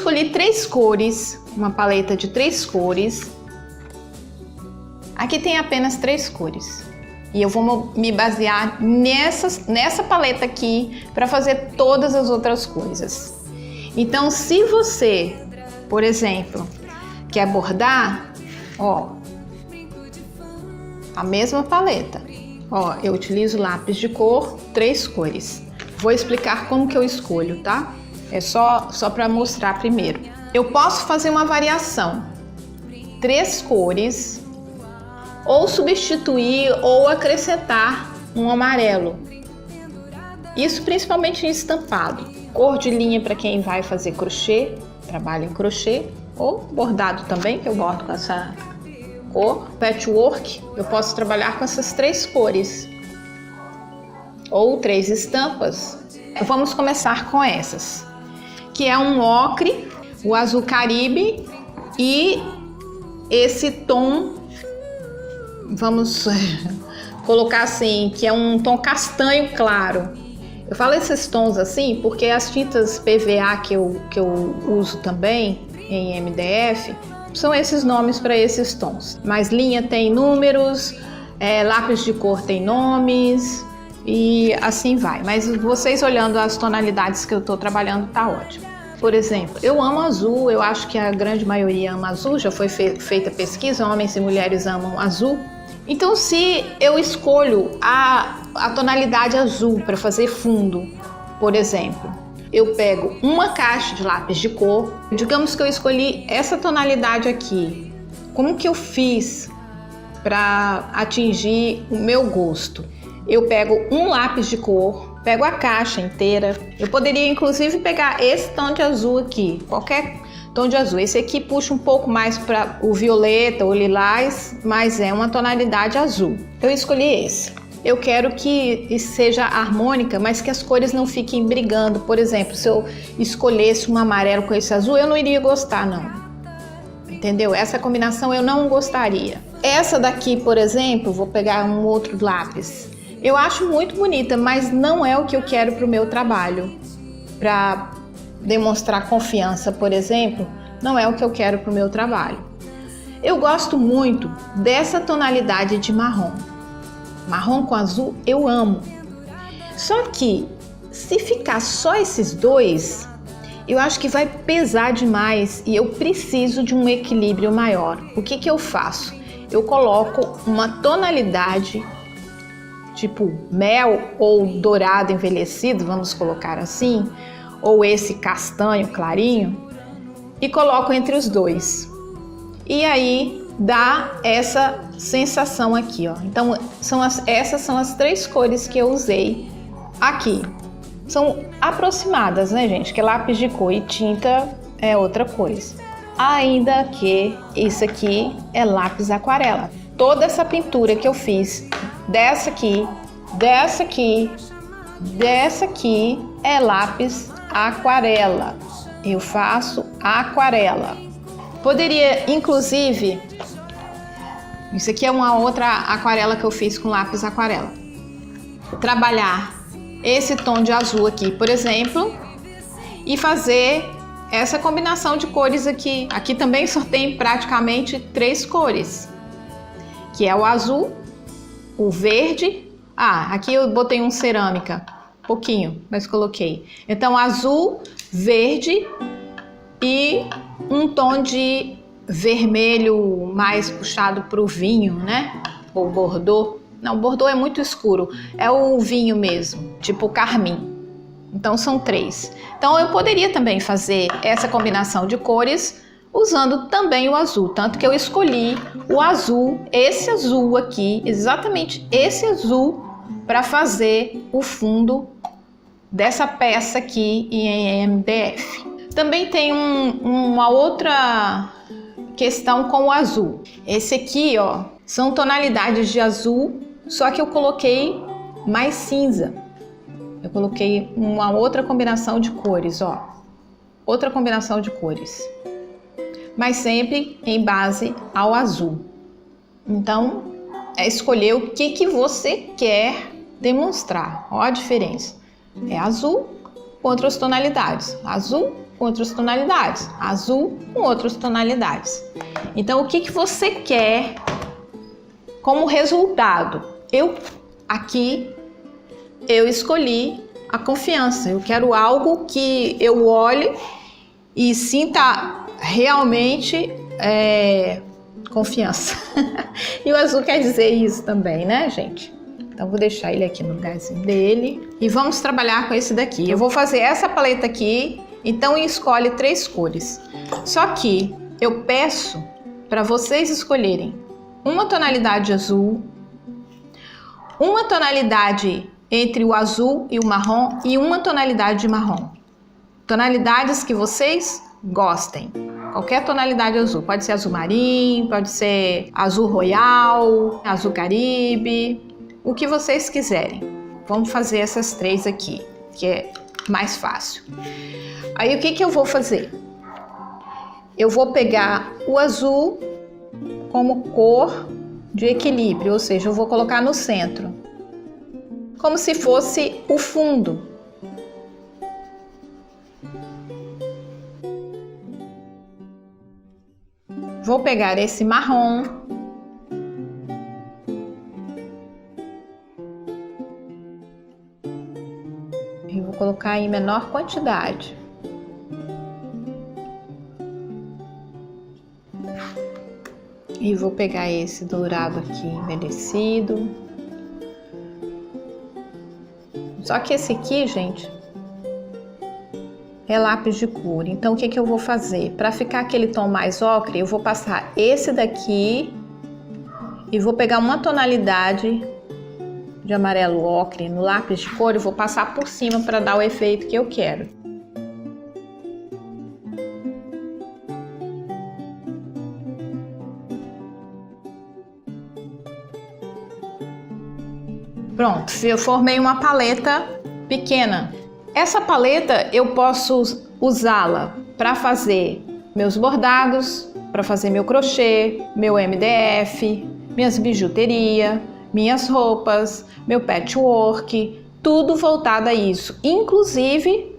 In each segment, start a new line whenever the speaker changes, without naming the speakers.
escolhi 3 cores, uma paleta de 3 cores. Aqui tem apenas 3 cores. E eu vou me basear nessa paleta aqui para fazer todas as outras coisas. Então, se você, por exemplo, quer bordar, ó, a mesma paleta. Ó, eu utilizo lápis de cor, 3 cores. Vou explicar como que eu escolho, tá? É só para mostrar primeiro. Eu posso fazer uma variação. 3 cores, ou substituir ou acrescentar um amarelo. Isso principalmente em estampado. Cor de linha para quem vai fazer crochê, trabalha em crochê, ou bordado também, que eu bordo com essa cor. Patchwork, eu posso trabalhar com essas 3 cores. Ou 3 estampas. Vamos começar com essas, que é um ocre, o azul caribe e esse tom, vamos colocar assim, que é um tom castanho claro. Eu falo esses tons assim porque as tintas PVA que eu uso também em MDF são esses nomes para esses tons. Mas linha tem números, lápis de cor tem nomes e assim vai. Mas vocês olhando as tonalidades que eu estou trabalhando tá ótimo. Por exemplo, eu amo azul, eu acho que a grande maioria ama azul, já foi feita pesquisa, homens e mulheres amam azul. Então, se eu escolho a tonalidade azul para fazer fundo, por exemplo, eu pego uma caixa de lápis de cor, digamos que eu escolhi essa tonalidade aqui. Como que eu fiz para atingir o meu gosto? Eu pego um lápis de cor, pego a caixa inteira. Eu poderia inclusive pegar esse tom de azul aqui, qualquer tom de azul. Esse aqui puxa um pouco mais para o violeta ou lilás, mas é uma tonalidade azul. Eu escolhi esse. Eu quero que seja harmônica, mas que as cores não fiquem brigando. Por exemplo, se eu escolhesse um amarelo com esse azul, eu não iria gostar, não. Entendeu? Essa combinação eu não gostaria. Essa daqui, por exemplo, vou pegar um outro lápis. Eu acho muito bonita, mas não é o que eu quero para o meu trabalho. Para demonstrar confiança, por exemplo, não é o que eu quero para o meu trabalho. Eu gosto muito dessa tonalidade de marrom. Marrom com azul eu amo. Só que se ficar só esses dois, eu acho que vai pesar demais e eu preciso de um equilíbrio maior. O que que eu faço? Eu coloco uma tonalidade tipo mel ou dourado envelhecido, vamos colocar assim, ou esse castanho clarinho, e coloco entre os dois. E aí dá essa sensação aqui, ó. Então essas são as 3 cores que eu usei aqui. São aproximadas, né, gente? Que lápis de cor e tinta é outra coisa. Ainda que isso aqui é lápis aquarela. Toda essa pintura que eu fiz, dessa aqui, dessa aqui, dessa aqui, é lápis aquarela. Eu faço aquarela. Poderia, inclusive, isso aqui é uma outra aquarela que eu fiz com lápis aquarela. Trabalhar esse tom de azul aqui, por exemplo, e fazer essa combinação de cores aqui. Aqui também só tem praticamente 3 cores, que é o azul, o verde. Aqui eu botei um cerâmica, pouquinho, mas coloquei. Então, azul, verde e um tom de vermelho mais puxado para o vinho, né? Ou bordô. Não, bordô é muito escuro, é o vinho mesmo, tipo carmim. Então são 3. Então eu poderia também fazer essa combinação de cores usando também o azul, tanto que eu escolhi o azul, esse azul aqui, exatamente esse azul, para fazer o fundo dessa peça aqui em MDF. Também tem uma outra questão com o azul. Esse aqui, ó, são tonalidades de azul, só que eu coloquei mais cinza. Eu coloquei uma outra combinação de cores, ó. Outra combinação de cores. Mas sempre em base ao azul. Então, é escolher o que você quer demonstrar. Ó a diferença. É azul com outras tonalidades. Azul com outras tonalidades, azul com outras tonalidades. Então, o que que você quer como resultado? Eu escolhi a confiança. Eu quero algo que eu olhe e sinta realmente confiança. E o azul quer dizer isso também, né, gente? Então, vou deixar ele aqui no lugarzinho dele. E vamos trabalhar com esse daqui. Eu vou fazer essa paleta aqui, então escolhe 3 cores. Só que eu peço para vocês escolherem uma tonalidade azul, uma tonalidade entre o azul e o marrom e uma tonalidade de marrom. Tonalidades que vocês gostem. Qualquer tonalidade azul. Pode ser azul marinho, pode ser azul royal, azul caribe, o que vocês quiserem. Vamos fazer essas 3 aqui, que é mais fácil. Aí o que que eu vou fazer? Eu vou pegar o azul como cor de equilíbrio, ou seja, eu vou colocar no centro, como se fosse o fundo. Vou pegar esse marrom e vou colocar em menor quantidade. E vou pegar esse dourado aqui envelhecido. Só que esse aqui, gente, é lápis de cor. Então, o que que eu vou fazer? Para ficar aquele tom mais ocre, eu vou passar esse daqui e vou pegar uma tonalidade de amarelo ocre no lápis de cor e vou passar por cima para dar o efeito que eu quero. Pronto, eu formei uma paleta pequena. Essa paleta eu posso usá-la para fazer meus bordados, para fazer meu crochê, meu MDF, minhas bijuterias, minhas roupas, meu patchwork, tudo voltado a isso, inclusive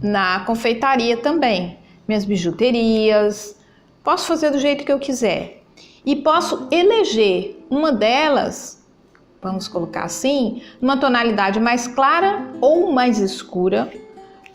na confeitaria também, minhas bijuterias. Posso fazer do jeito que eu quiser e posso eleger uma delas, vamos colocar assim, numa tonalidade mais clara ou mais escura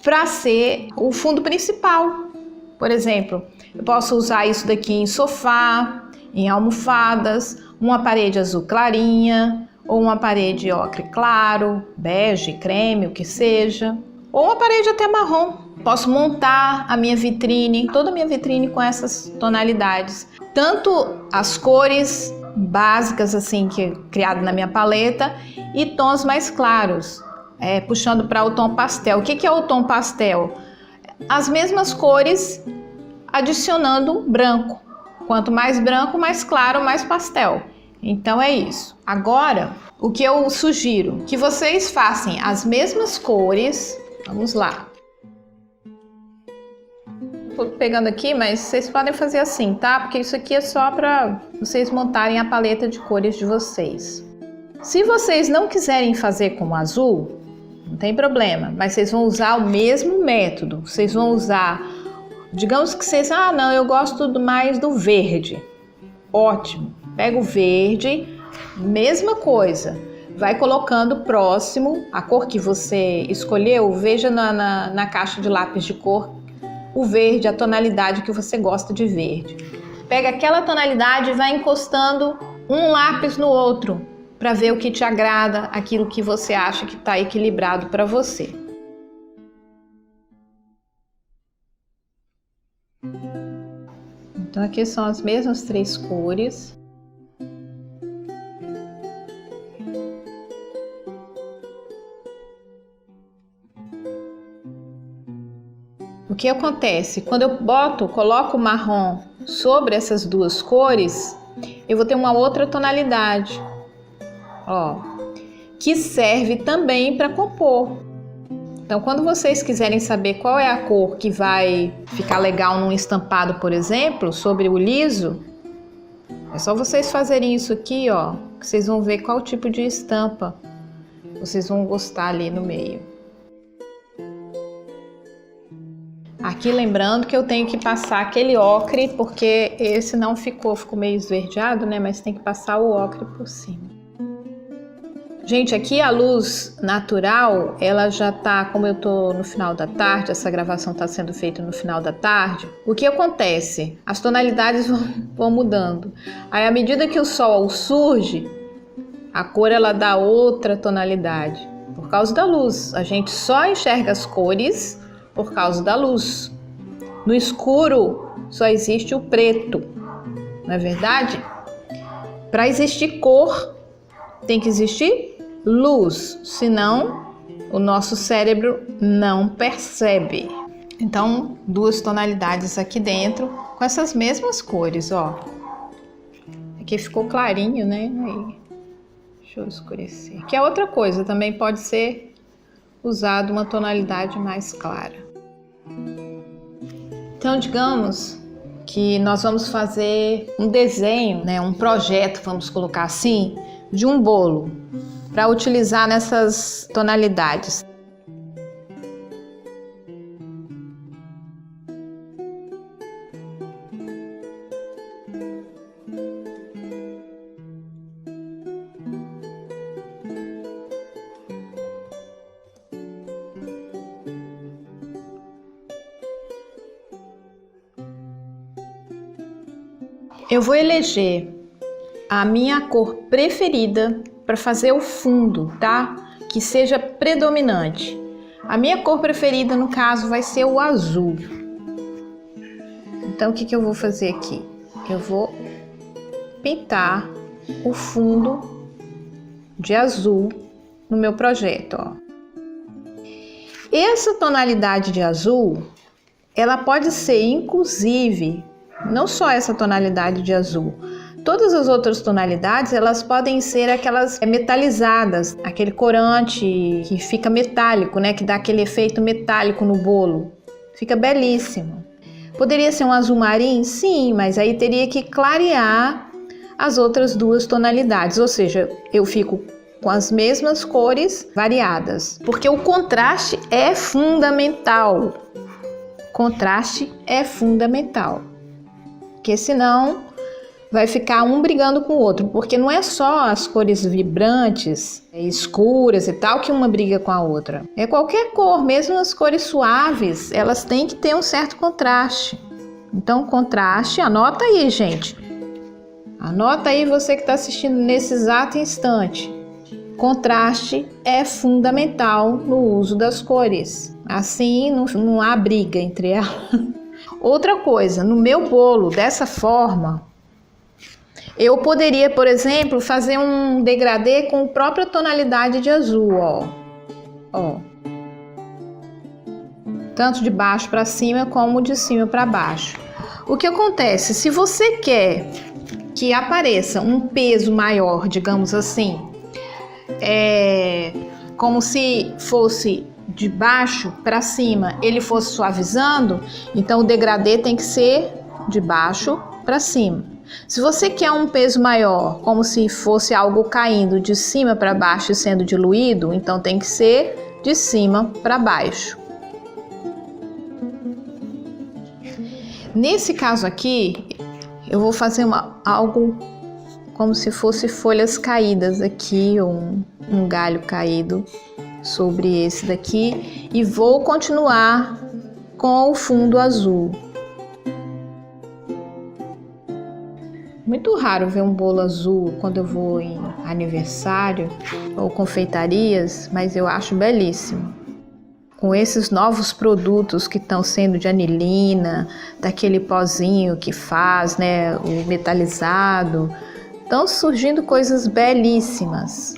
para ser o fundo principal. Por exemplo, eu posso usar isso daqui em sofá, em almofadas, uma parede azul clarinha ou uma parede ocre claro, bege, creme, o que seja, ou uma parede até marrom. Posso montar a minha vitrine, toda a minha vitrine com essas tonalidades, tanto as cores básicas assim que é criado na minha paleta e tons mais claros, puxando para o tom pastel. O que é o tom pastel? As mesmas cores adicionando branco. Quanto mais branco, mais claro, mais pastel. Então é isso. Agora, o que eu sugiro? Que vocês façam as mesmas cores. Vamos lá. Estou pegando aqui, mas vocês podem fazer assim, tá? Porque isso aqui é só para vocês montarem a paleta de cores de vocês. Se vocês não quiserem fazer com azul, não tem problema, mas vocês vão usar o mesmo método. Vocês vão usar, digamos que vocês, não, eu gosto mais do verde. Ótimo, pega o verde, mesma coisa. Vai colocando próximo a cor que você escolheu, veja na caixa de lápis de cor o verde, a tonalidade que você gosta de verde. Pega aquela tonalidade e vai encostando um lápis no outro para ver o que te agrada, aquilo que você acha que está equilibrado para você. Então aqui são as mesmas 3 cores. O que acontece? Quando eu coloco o marrom sobre essas 2 cores, eu vou ter uma outra tonalidade, ó, que serve também para compor. Então, quando vocês quiserem saber qual é a cor que vai ficar legal num estampado, por exemplo, sobre o liso, é só vocês fazerem isso aqui, ó, que vocês vão ver qual tipo de estampa vocês vão gostar ali no meio. Aqui lembrando que eu tenho que passar aquele ocre, porque esse não ficou meio esverdeado, né? Mas tem que passar o ocre por cima. Gente, aqui a luz natural, ela já tá, como eu tô no final da tarde, essa gravação tá sendo feita no final da tarde. O que acontece? As tonalidades vão mudando. Aí, à medida que o sol surge, a cor ela dá outra tonalidade. Por causa da luz. A gente só enxerga as cores por causa da luz. No escuro só existe o preto, não é verdade? Para existir cor, tem que existir luz, senão o nosso cérebro não percebe. Então, duas tonalidades aqui dentro com essas mesmas cores, ó. Aqui ficou clarinho, né? Aí, deixa eu escurecer. Que é outra coisa, também pode ser usado uma tonalidade mais clara. Então, digamos que nós vamos fazer um desenho, né? Um projeto, vamos colocar assim, de um bolo, para utilizar nessas tonalidades. Eu vou eleger a minha cor preferida para fazer o fundo, tá? Que seja predominante. A minha cor preferida, no caso, vai ser o azul. Então, o que eu vou fazer aqui? Eu vou pintar o fundo de azul no meu projeto, ó. Essa tonalidade de azul, ela pode ser, inclusive, não só essa tonalidade de azul, todas as outras tonalidades, elas podem ser aquelas metalizadas, aquele corante que fica metálico, né? Que dá aquele efeito metálico no bolo. Fica belíssimo. Poderia ser um azul marinho? Sim, mas aí teria que clarear as outras duas tonalidades, ou seja, eu fico com as mesmas cores variadas, porque o contraste é fundamental. Contraste é fundamental, porque senão vai ficar um brigando com o outro, porque não é só as cores vibrantes, escuras e tal, que uma briga com a outra. É qualquer cor, mesmo as cores suaves, elas têm que ter um certo contraste. Então, contraste, anota aí, gente. Anota aí você que está assistindo nesse exato instante. Contraste é fundamental no uso das cores. Assim, não há briga entre elas. Outra coisa, no meu bolo, dessa forma, eu poderia, por exemplo, fazer um degradê com a própria tonalidade de azul, ó. Tanto de baixo para cima como de cima para baixo. O que acontece? Se você quer que apareça um peso maior, digamos assim, como se fosse de baixo para cima, ele fosse suavizando, então o degradê tem que ser de baixo para cima. Se você quer um peso maior, como se fosse algo caindo de cima para baixo e sendo diluído, então tem que ser de cima para baixo. Nesse caso aqui, eu vou fazer algo como se fosse folhas caídas aqui, ou um galho caído sobre esse daqui, e vou continuar com o fundo azul. Muito raro ver um bolo azul quando eu vou em aniversário ou confeitarias, mas eu acho belíssimo. Com esses novos produtos que estão sendo de anilina, daquele pozinho que faz, né, o metalizado, estão surgindo coisas belíssimas.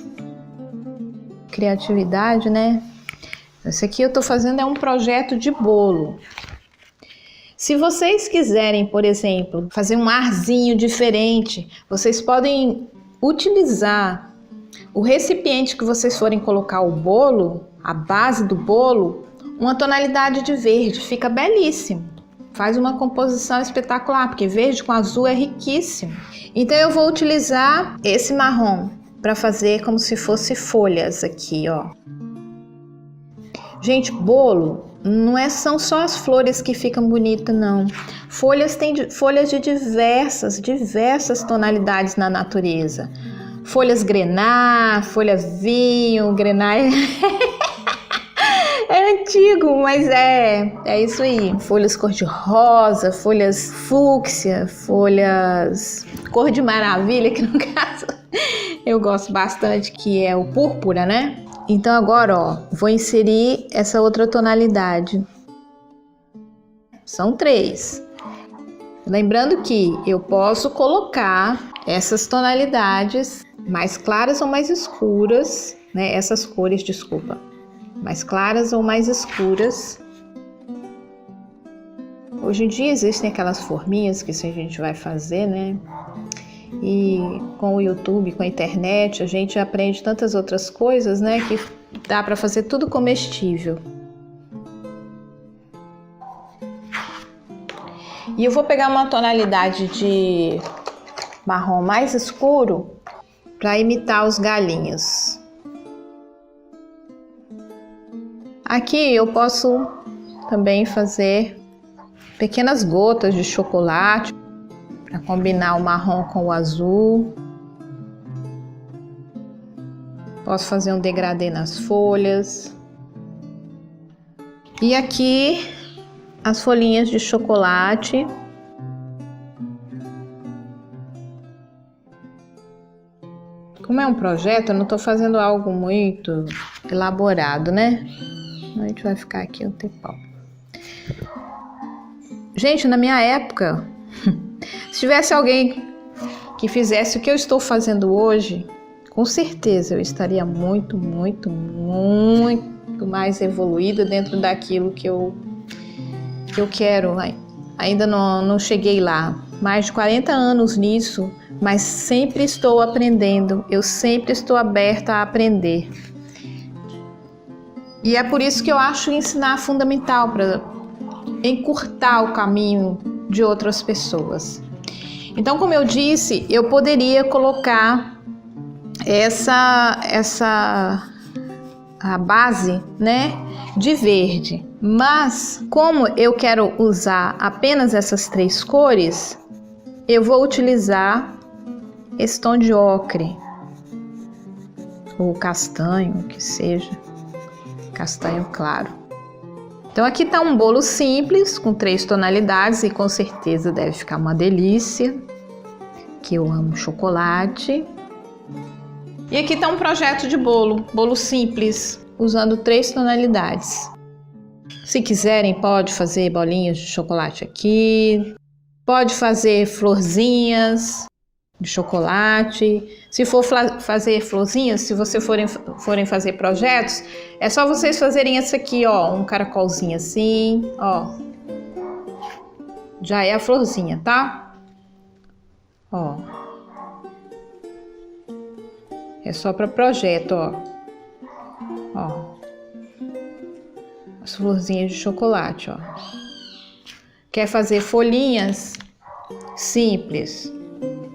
Criatividade, né? Esse aqui eu estou fazendo é um projeto de bolo. Se vocês quiserem, por exemplo, fazer um arzinho diferente, vocês podem utilizar o recipiente que vocês forem colocar o bolo, a base do bolo, uma tonalidade de verde, fica belíssimo. Faz uma composição espetacular, porque verde com azul é riquíssimo. Então eu vou utilizar esse marrom para fazer como se fosse folhas aqui, ó. Gente, bolo são só as flores que ficam bonitas, não. Folhas tem folhas de diversas tonalidades na natureza. Folhas grená, folha vinho, grená é antigo, mas é isso aí. Folhas cor-de-rosa, folhas fúcsia, folhas cor de maravilha, que no caso eu gosto bastante, que é o púrpura, né? Então agora, ó, vou inserir essa outra tonalidade. São 3. Lembrando que eu posso colocar essas tonalidades mais claras ou mais escuras, né? Essas cores, desculpa, mais claras ou mais escuras. Hoje em dia existem aquelas forminhas que a gente vai fazer, né? E com o YouTube, com a internet, a gente aprende tantas outras coisas, né? Que dá para fazer tudo comestível. E eu vou pegar uma tonalidade de marrom mais escuro para imitar os galinhos. Aqui eu posso também fazer pequenas gotas de chocolate para combinar o marrom com o azul. Posso fazer um degradê nas folhas. E aqui as folhinhas de chocolate. Como é um projeto, eu não estou fazendo algo muito elaborado, né? A gente vai ficar aqui um tempão. Gente, na minha época, se tivesse alguém que fizesse o que eu estou fazendo hoje, com certeza eu estaria muito mais evoluída dentro daquilo que eu quero. Ainda não cheguei lá. Mais de 40 anos nisso, mas sempre estou aprendendo. Eu sempre estou aberta a aprender. E é por isso que eu acho ensinar fundamental, para encurtar o caminho de outras pessoas. Então, como eu disse, eu poderia colocar a base, né, de verde. Mas, como eu quero usar apenas essas 3 cores, eu vou utilizar esse tom de ocre, ou castanho, que seja, castanho claro. Então aqui tá um bolo simples, com 3 tonalidades, e com certeza deve ficar uma delícia, que eu amo chocolate. E aqui tá um projeto de bolo simples, usando 3 tonalidades. Se quiserem, pode fazer bolinhas de chocolate aqui, pode fazer florzinhas de chocolate. Se for fazer florzinhas, se vocês forem fazer projetos, é só vocês fazerem esse aqui, ó, um caracolzinho assim, ó. Já é a florzinha, tá? Ó. É só para projeto, ó. Ó. As florzinhas de chocolate, ó. Quer fazer folhinhas? Simples.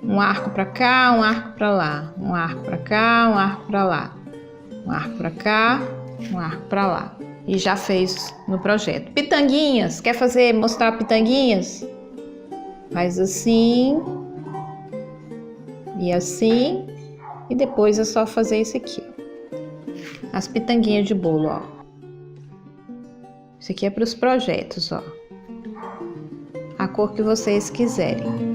Um arco para cá, um arco para lá. Um arco para cá, um arco para lá. Um arco para cá, um arco para lá. E já fez no projeto. Pitanguinhas. Quer mostrar pitanguinhas? Faz assim. E assim. E depois é só fazer isso aqui. As pitanguinhas de bolo, ó. Isso aqui é para os projetos, ó. A cor que vocês quiserem.